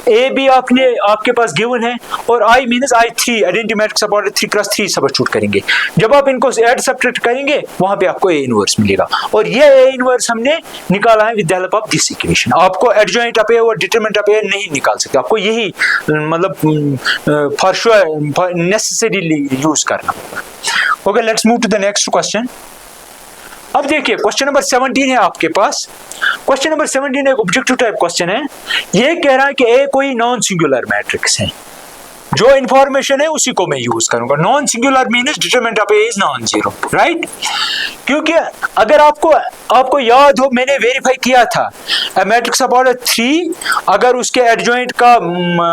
ए भी आपके पास गिवन है, और I means i3 identity matrix of order 3x3 substitute करेंगे। जब आप इनको ऐड सब्ट्रैक्ट करेंगे वहां पे आपको ए इनवर्स मिलेगा, और ये ए इनवर्स हमने निकाला है with the help of this equation. आपको एडजॉइंट ऑफ ए और डिटरमिनेंट ऑफ ए नहीं निकाल सकते, आपको यही मतलब फॉर श्योर नेसेसरीली यूज करना होगा। Okay, let's move to the next question. अब देखिए क्वेश्चन नंबर 17 है आपके पास। क्वेश्चन नंबर 17 एक ऑब्जेक्टिव टाइप क्वेश्चन है। ये कह रहा है कि ए कोई नॉन सिंगुलर मैट्रिक्स है, जो इंफॉर्मेशन है उसी को मैं यूज करूंगा। Non singular means determinant of A is non zero, right. क्योंकि अगर आपको याद हो, मैंने वेरीफाई किया था मैट्रिक्स ऑफ ऑर्डर 3 अगर उसके एडजॉइंट का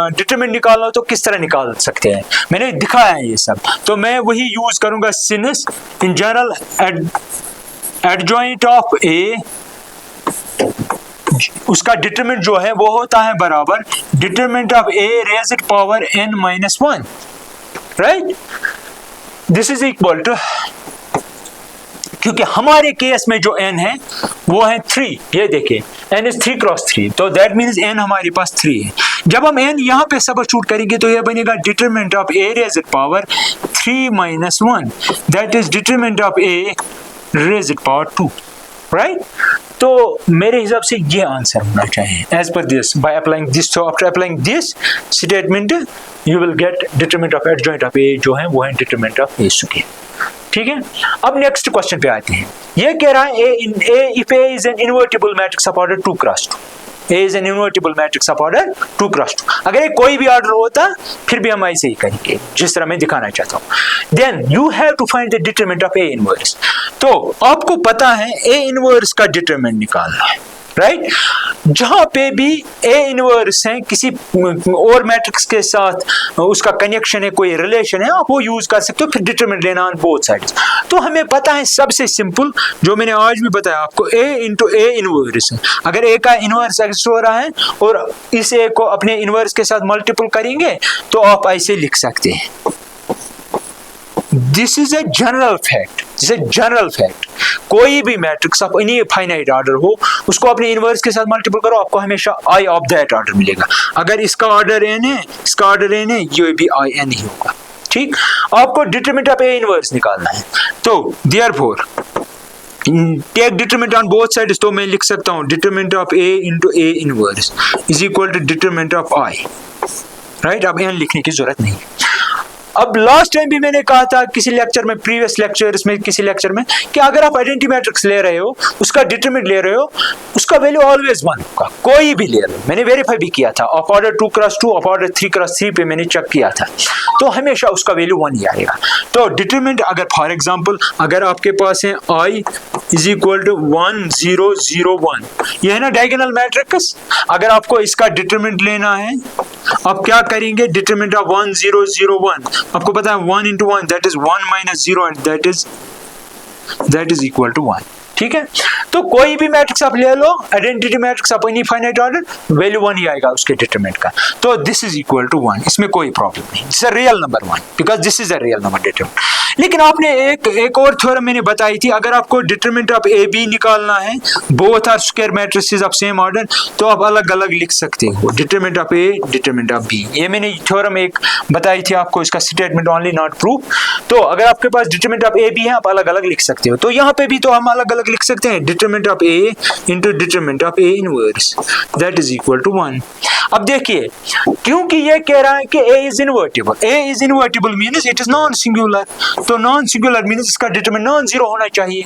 डिटरमिनेंट निकालना हो तो किस तरह निकाल सकते हैं, मैंने दिखाया है ये सब, तो मैं वही यूज करूंगा। Since in general adjoint of A, उसका डिटरमिनेंट जो है वो होता है बराबर determinant of A raised power n-1, right. This is equal to, क्योंकि हमारे केस में जो n है वो है 3, ये देखिए n इज 3x3, तो दैट मीन्स n हमारे पास 3 है। जब हम n यहाँ पे सब्स्टिट्यूट करेंगे तो ये बनेगा determinant of a raised power 3-1, that is determinant of a raised power 2, right. तो मेरे हिसाब से ये आंसर होना चाहिए एज पर this, by applying this. So after applying this statement you will get determinant of adjoint of A जो है वो है डिटरमिनेंट ऑफ ए स्क्वायर, ठीक है। अब नेक्स्ट क्वेश्चन पे आते हैं। ये कह रहा है if A is an invertible matrix of order 2x2, A is an invertible matrix of order 2x2। अगर ये कोई भी ऑर्डर होता फिर भी हम ऐसे ही करेंगे जिस तरह मैं दिखाना चाहता हूँ। Then you have to find the determinant of A inverse। तो आपको पता है A inverse का डिटरमिनेंट निकालना है, राइट। जहां पे भी A इनवर्स है किसी और मैट्रिक्स के साथ उसका कनेक्शन है, कोई रिलेशन है, आप वो यूज कर सकते हो, फिर डिटरमिनेंट लेना ऑन बोथ साइड्स। तो हमें पता है सबसे सिंपल जो मैंने आज भी बताया आपको, A इंटू A इनवर्स है। अगर A का इनवर्स एग्जिस्ट हो रहा है और इस A को अपने इनवर्स के साथ मल्टीपल करेंगे तो आप ऐसे लिख सकते हैं this is a general fact, this is general fact. कोई भी मैट्रिक्स आप एनी फाइनाइट ऑर्डर हो उसको अपने इनवर्स के साथ मल्टीपल करो, आपको हमेशा आई ऑफ दैट ऑर्डर मिलेगा। अगर इसका ऑर्डर n है, इसका ऑर्डर n है, ये भी आई n ही होगा। ठीक, आपको डिटरमिनेंट ऑफ ए इनवर्स निकालना है, तो therefore take determinant on both sides. तो मैं लिख सकता हूँ determinant of A into A inverse is equal to determinant of I, right. अब n लिखने की जरूरत नहीं है। अब लास्ट टाइम भी मैंने कहा था किसी लेक्चर में, प्रीवियस लेक्चर्स में, किसी लेक्चर में, कि अगर आप आइडेंटिटी मैट्रिक्स ले रहे हो, उसका डिटरमिनेंट ले रहे हो, उसका वैल्यू ऑलवेज 1 होगा, कोई भी ले लो। मैंने वेरीफाई भी किया था, of order 2x2, of order 3x3 पे मैंने चेक किया था, तो हमेशा उसका वैल्यू 1 ही आएगा। तो डिटरमिनेंट अगर फॉर एग्जांपल अगर आपके पास है i इज इक्वल टू 1 0 0 1, ये है ना डायगोनल मैट्रिक्स। अगर आपको इसका डिटरमिनेंट लेना है, आप क्या करेंगे, डिटरमिनेंट ऑफ 1 0 0 1, आपको पता है 1 into 1 that is 1 minus 0 and that is equal to 1। ठीक है, तो कोई भी मैट्रिक्स आप ले लो, आइडेंटिटी मैट्रिक्स आप एनी फाइनाइट ऑर्डर, वैल्यू 1 ही आएगा उसके डिटरमिनेंट का। तो दिस इज इक्वल टू 1, इसमें कोई प्रॉब्लम नहीं, this is a real number 1 because this is a real number determinant. लेकिन आपने एक और थ्योरम मैंने बताई थी, अगर आपको डिटरमिनेंट ऑफ ए बी निकालना है, both are square matrices of same order, तो आप अलग अलग लिख सकते हो determinant of A, determinant of B. ये मैंने थ्योरम एक बताई थी आपको, इसका स्टेटमेंट ओनली नॉट प्रूफ। तो अगर आपके पास डिटरमिनेंट ऑफ ए बी है, आप अलग अलग लिख सकते हो। तो यहाँ पे भी तो हम अलग अलग लिख सकते हैं, determinant of A into determinant of A inverse that is equal to 1। अब देखिए, क्योंकि ये कह रहा है कि a is invertible, a is invertible means it is non singular, तो नॉन सिंगुलर मींस इसका डिटरमिनेंट नॉन जीरो होना चाहिए,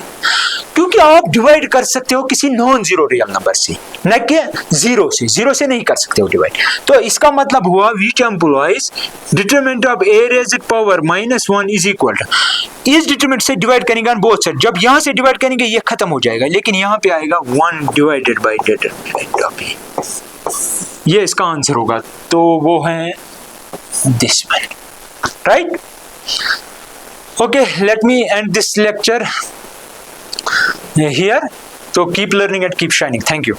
क्योंकि आप डिवाइड कर सकते हो किसी नॉन जीरो रियल नंबर से, न कि जीरो से नहीं कर सकते हो डिवाइड। तो इसका मतलब हुआ which implies determinant of a raise power -1 is equal to, इस डिटरमिनेंट से डिवाइड करेंगे ऑन बोथ साइड। जब यहां से डिवाइड करेंगे ये खत्म हो जाएगा, लेकिन यहां पे आएगा 1 divided by determinant of a, ये इसका आंसर होगा। तो वो है this one, right. Okay, let me end this lecture here. तो keep learning and keep shining. Thank you.